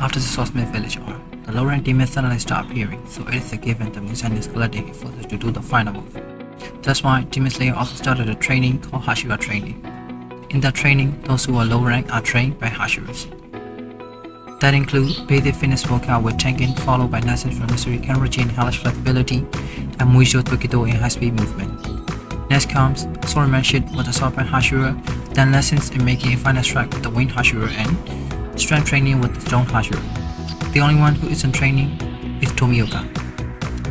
After the Swordsmith Village arc, the low-rank demons suddenly start appearing, so it is a given that Muzan is collecting his forces to do the final move. That's why Demon Slayer also started a training called Hashira training. In that training, those who are low rank are trained by Hashiras. That include basic fitness workout with Tengen followed by lessons from Mystery Kenroji in hellish flexibility and Muisho Tokido in high-speed movement. Next comes swordsmanship with the sword by Hashira, then lessons in making a final strike with the winged Hashira and strength training with the stone Hashira. The only one who isn't training is Tomioka.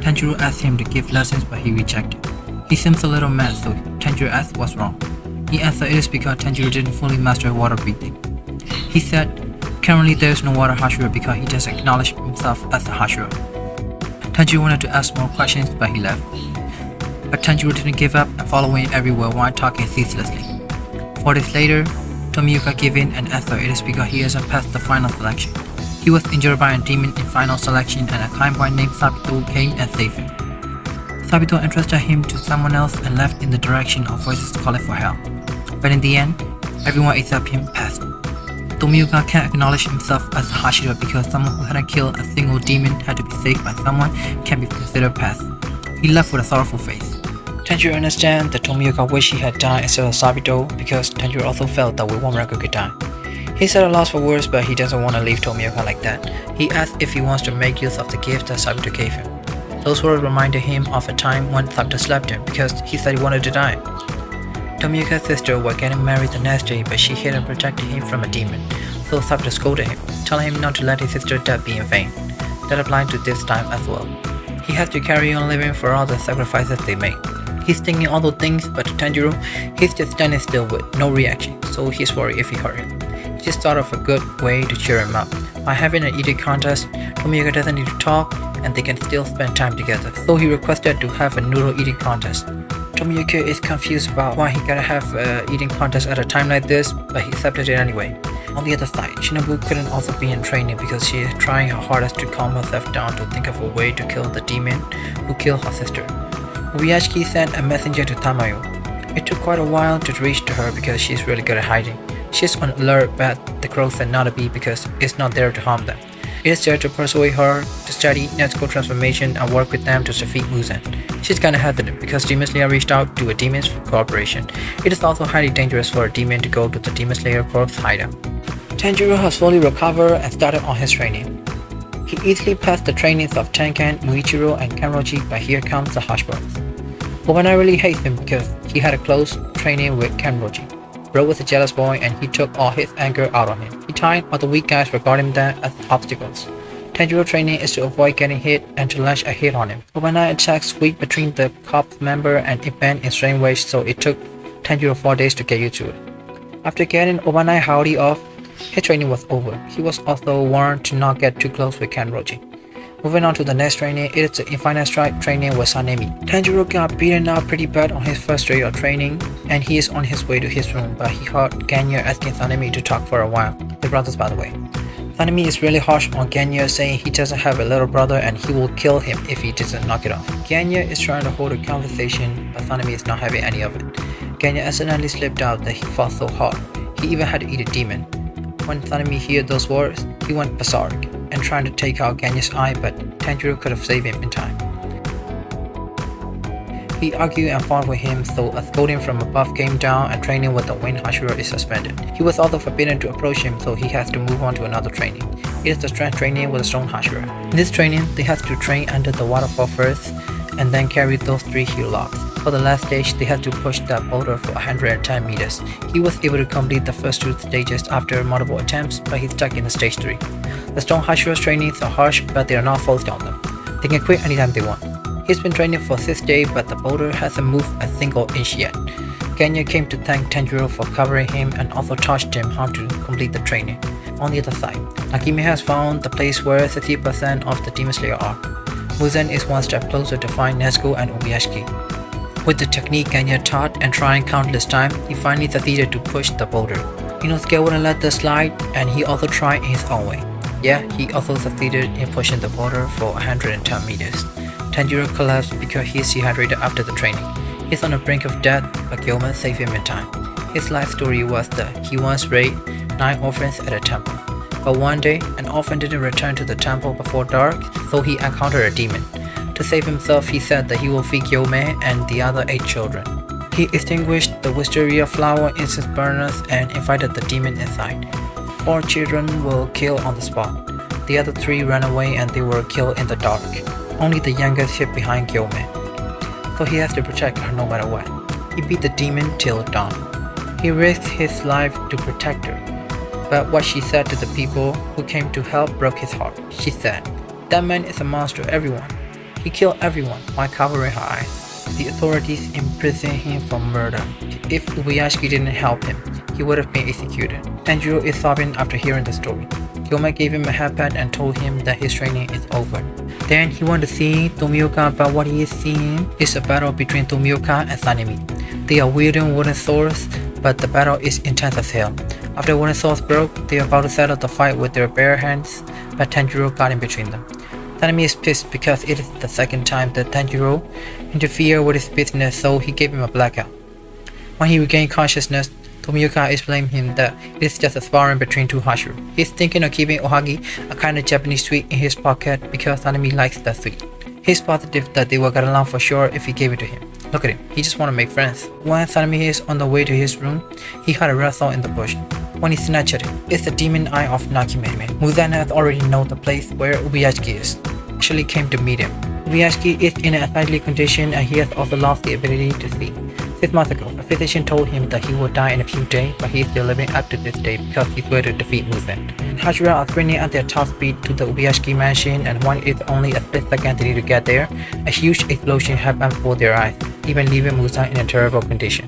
Tanjiro asked him to give lessons but he rejected. He seems a little mad, so Tanjiro asked what's wrong. He answered it is because Tanjiro didn't fully master water breathing. He said currently there is no water Hashira because he just acknowledged himself as a Hashira. Tanjiro wanted to ask more questions but he left. But Tanjiro didn't give up and followed him everywhere while talking ceaselessly. 4 days later, Tomioka gave in and answered it is because he hasn't passed the final selection. He was injured by a demon in final selection and a kind boy named Sabito came and saved him. Sabito entrusted him to someone else and left in the direction of voices calling for help. But in the end, everyone except him passed. Tomioka can't acknowledge himself as a Hashira because someone who hadn't killed a single demon had to be saved by someone can be considered passed. He left with a sorrowful face. Tanjiro understands that Tomioka wished he had died instead of Sabito because Tanjiro also felt that with one record could die. He's at a loss for words but he doesn't want to leave Tomioka like that. He asks if he wants to make use of the gift that Sabito gave him. Those words reminded him of a time when Sabito slapped him because he said he wanted to die. Tomioka's sister was getting married the next day but she hid and protected him from a demon, so Sabito scolded him, telling him not to let his sister's death be in vain. That applied to this time as well. He has to carry on living for all the sacrifices they make. He's thinking all those things, but to Tanjiro, he's just standing still with no reaction, so he's worried if he hurt him. He just thought of a good way to cheer him up. By having an eating contest, Tomioka doesn't need to talk, and they can still spend time together, so he requested to have a noodle eating contest. Tomioka is confused about why he gotta have an eating contest at a time like this, but he accepted it anyway. On the other side, Shinobu couldn't also be in training because she is trying her hardest to calm herself down to think of a way to kill the demon who killed her sister. Ubuyashiki sent a messenger to Tamayo. It took quite a while to reach to her because she's really good at hiding. She's on alert but the crow said not to be because it's not there to harm them. It is there to persuade her to study Nezuko transformation and work with them to defeat Muzan. She's kinda hesitant because Demon Slayer reached out to a demons for cooperation. It is also highly dangerous for a demon to go to the Demon Slayer corpse hideout. Tanjiro has fully recovered and started on his training. He easily passed the trainings of Tenkan, Muichiro, and Kenroji, but here comes the harsh words. Obana really hates him because he had a close training with Kenroji. Bro was a jealous boy and he took all his anger out on him. He tied all the weak guys regarding them as obstacles. Tanjiro training is to avoid getting hit and to launch a hit on him. Obana attacks weak between the corps member and it bent in strange ways, so it took Tanjiro 4 days to get used to it. After getting Obana Howdy off, his training was over. He was also warned to not get too close with Kenroji. Moving on to the next training, it is the Infinite Strike training with Sanemi. Tanjiro got beaten up pretty bad on his first day of training, and he is on his way to his room, but he heard Ganya asking Sanemi to talk for a while. The brothers, by the way. Sanemi is really harsh on Ganya, saying he doesn't have a little brother and he will kill him if he doesn't knock it off. Ganya is trying to hold a conversation, but Sanemi is not having any of it. Ganya accidentally slipped out that he fought so hard. He even had to eat a demon. When Sanemi heard those words, he went berserk and tried to take out Ganya's eye, but Tanjiro could have saved him in time. He argued and fought with him, so a scolding from above came down and training with the Wind Hashira is suspended. He was also forbidden to approach him, so he has to move on to another training. It is the strength training with the Stone Hashira. In this training, they have to train under the waterfall first, and then carry those 3 heel locks. For the last stage, they had to push that boulder for 110 meters. He was able to complete the first 2 stages after multiple attempts, but he's stuck in the stage 3. The Stone Hashira's trainings are harsh, but they are not forced on them. They can quit anytime they want. He's been training for 6 days, but the boulder hasn't moved a single inch yet. Ganya came to thank Tanjiro for covering him and also taught him how to complete the training. On the other side, Nakimi has found the place where 60% of the Demon Slayer are. Muzan is one step closer to find Nezuko and Ubuyashiki. With the technique Ganya taught and trying countless times, he finally succeeded to push the boulder. Inosuke wouldn't let this slide, and he also tried in his own way. Yeah, he also succeeded in pushing the boulder for 110 meters. Tanjiro collapsed because he is dehydrated after the training. He's on the brink of death, but Gilman saved him in time. His life story was that he once raided 9 orphans at a temple. But one day, an orphan didn't return to the temple before dark, so he encountered a demon. To save himself, he said that he will feed Gyome and the other 8 children. He extinguished the wisteria flower incense burners and invited the demon inside. 4 children were killed on the spot. The other 3 ran away and they were killed in the dark. Only the youngest hid behind Gyome. So he has to protect her no matter what. He beat the demon till dawn. He risked his life to protect her. But what she said to the people who came to help broke his heart. She said, "That man is a monster, everyone. He killed everyone while covering her eyes. The authorities imprisoned him for murder. If Ubuyashiki didn't help him, he would have been executed." Tanjiro is sobbing after hearing the story. Gyome gave him a headband and told him that his training is over. Then he went to see Tomioka, but what he is seeing is a battle between Tomioka and Sanemi. They are wielding wooden swords, but the battle is intense as hell. After wooden swords broke, they are about to settle the fight with their bare hands, but Tanjiro got in between them. Sanemi is pissed because it is the second time that Tanjiro interfered with his business, so he gave him a blackout. When he regained consciousness, Tomioka explained him that it is just a sparring between 2 Hashira. He is thinking of keeping ohagi, a kind of Japanese sweet, in his pocket because Sanemi likes that sweet. He's positive that they will get along for sure if he gave it to him. Look at him, he just want to make friends. When Sanemi is on the way to his room, he had a wrestle in the bush. When he snatched it, it's the demon eye of Nakimeme. Muzan has already known the place where Ubuyashiki is. Actually came to meet him. Ubuyashiki is in an unsightly condition and he has also lost the ability to see. 6 months ago, a physician told him that he will die in a few days, but he is still living up to this day because he's going to defeat Muzan. Hashira are sprinting at their top speed to the Ubuyashiki mansion, and when it's only a split second they need to get there, a huge explosion happens before their eyes, even leaving Muzan in a terrible condition.